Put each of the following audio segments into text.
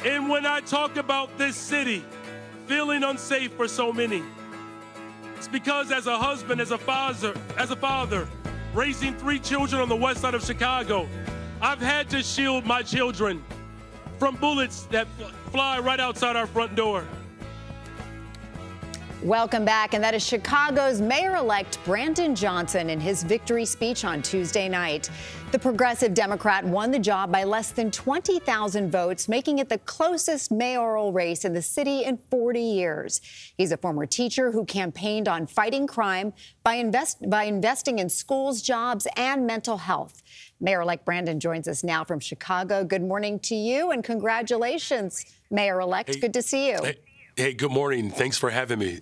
And when I talk about this city feeling unsafe for so many, it's because as a husband, as a father, raising 3 children on the west side of Chicago, I've had to shield my children from bullets that fly right outside our front door. Welcome back, and that is Chicago's mayor-elect Brandon Johnson in his victory speech on Tuesday night. The progressive Democrat won the job by less than 20,000 votes, making it the closest mayoral race in the city in 40 years. He's a former teacher who campaigned on fighting crime by investing in schools, jobs, and mental health. Mayor-elect Brandon joins us now from Chicago. Good morning to you, and congratulations, Mayor-elect. Hey, good to see you. Hey, good morning. Thanks for having me.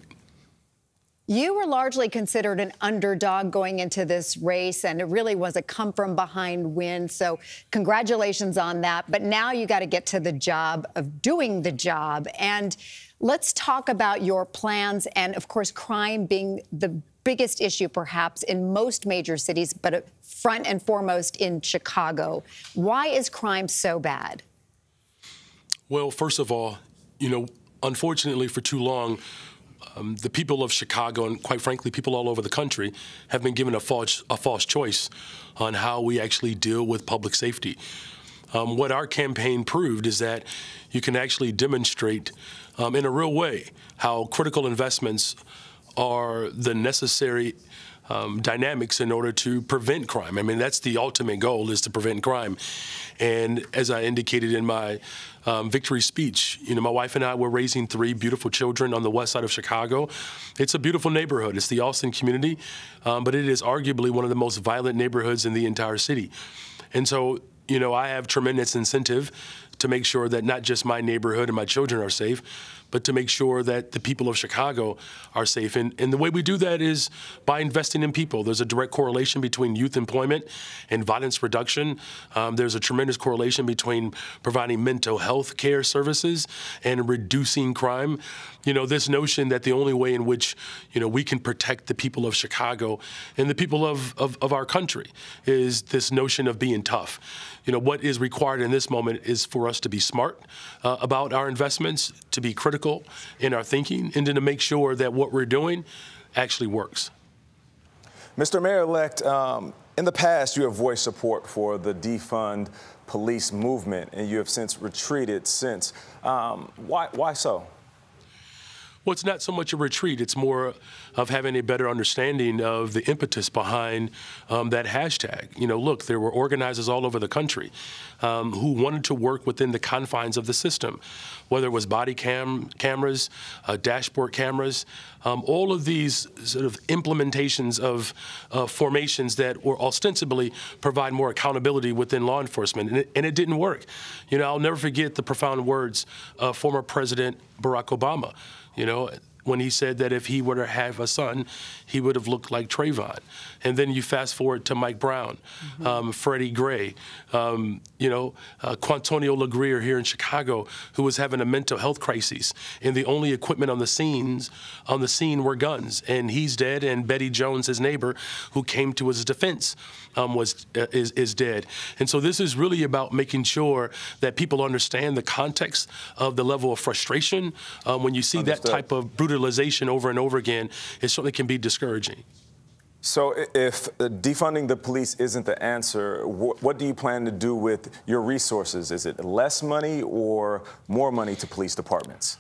You were largely considered an underdog going into this race, and it really was a come-from-behind win. So congratulations on that. But now you got to get to the job of doing the job. And let's talk about your plans and, of course, crime being the biggest issue perhaps in most major cities, but front and foremost in Chicago. Why is crime so bad? Well, first of all, unfortunately for too long, the people of Chicago and, quite frankly, people all over the country have been given a false choice on how we actually deal with public safety. What our campaign proved is that you can actually demonstrate in a real way how critical investments are the necessary dynamics in order to prevent crime. I mean, that's the ultimate goal, is to prevent crime. And as I indicated in my victory speech, my wife and I were raising 3 beautiful children on the west side of Chicago. It's a beautiful neighborhood. It's the Austin community, but it is arguably one of the most violent neighborhoods in the entire city. And so, I have tremendous incentive to make sure that not just my neighborhood and my children are safe, but to make sure that the people of Chicago are safe. And the way we do that is by investing in people. There's a direct correlation between youth employment and violence reduction. There's a tremendous correlation between providing mental health care services and reducing crime. This notion that the only way in which, we can protect the people of Chicago and the people of our country is this notion of being tough. What is required in this moment is for us to be smart about our investments, to be critical in our thinking, and then to make sure that what we're doing actually works. Mr. Mayor-elect, in the past, you have voiced support for the defund police movement, and you have since retreated since. Why so? Well, it's not so much a retreat. It's more of having a better understanding of the impetus behind that hashtag. Look, there were organizers all over the country who wanted to work within the confines of the system, whether it was body cameras, dashboard cameras, all of these sort of implementations of formations that were ostensibly provide more accountability within law enforcement, and it didn't work. I'll never forget the profound words of former President Barack Obama. When he said that if he were to have a son, he would have looked like Trayvon. And then you fast forward to Mike Brown, Freddie Gray, Quantonio LaGreer here in Chicago, who was having a mental health crisis, and the only equipment on the scene were guns. And he's dead, and Betty Jones, his neighbor, who came to his defense, is dead. And so this is really about making sure that people understand the context of the level of frustration. When you see that type of brutalization over and over again, it certainly can be discouraging. So if defunding the police isn't the answer, what do you plan to do with your resources? Is it less money or more money to police departments?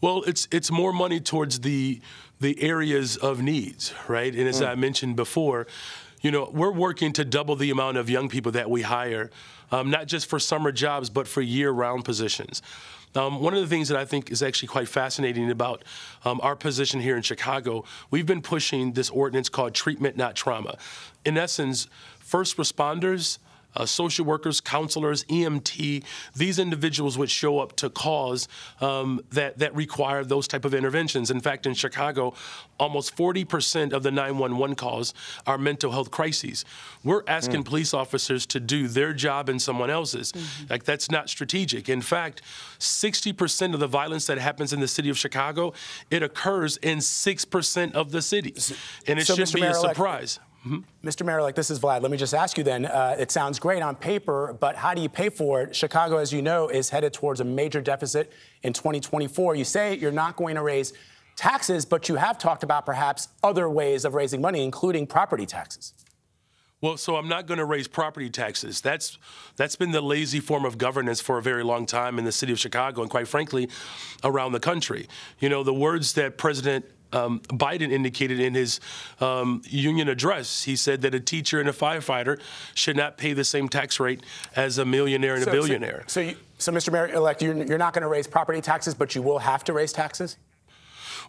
Well, it's more money towards the areas of needs, right? And as I mentioned before, we're working to double the amount of young people that we hire, not just for summer jobs, but for year-round positions. One of the things that I think is actually quite fascinating about our position here in Chicago, we've been pushing this ordinance called Treatment Not Trauma. In essence, first responders, social workers, counselors, EMT, these individuals would show up to calls that require those type of interventions. In fact, in Chicago, almost 40% of the 911 calls are mental health crises. We're asking police officers to do their job and someone else's. Like, that's not strategic. In fact, 60% of the violence that happens in the city of Chicago, it occurs in 6% of the city. And it should be a surprise. Mr. Mayor-elect, this is Vlad. Let me just ask you then, it sounds great on paper, but how do you pay for it? Chicago, as you know, is headed towards a major deficit in 2024. You say you're not going to raise taxes, but you have talked about perhaps other ways of raising money, including property taxes. Well, so I'm not going to raise property taxes. That's been the lazy form of governance for a very long time in the city of Chicago and, quite frankly, around the country. You know, the words that President Biden indicated in his union address, he said that a teacher and a firefighter should not pay the same tax rate as a millionaire and a billionaire. So, Mr. Mayor-elect, you're not going to raise property taxes, but you will have to raise taxes?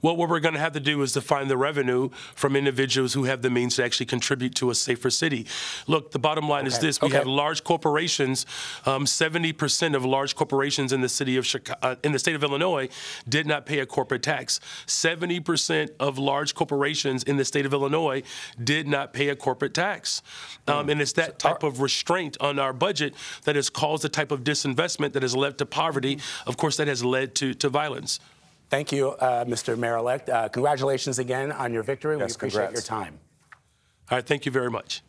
Well, what we're going to have to do is to find the revenue from individuals who have the means to actually contribute to a safer city. Look, the bottom line is this. We have large corporations. 70% of large corporations in the city of Chicago, in the state of Illinois did not pay a corporate tax. 70% of large corporations in the state of Illinois did not pay a corporate tax. And it's that type of restraint on our budget that has caused the type of disinvestment that has led to poverty. Of course, that has led to violence. Thank you, Mr. Mayor-elect. Congratulations again on your victory. Yes, we appreciate your time. All right, thank you very much.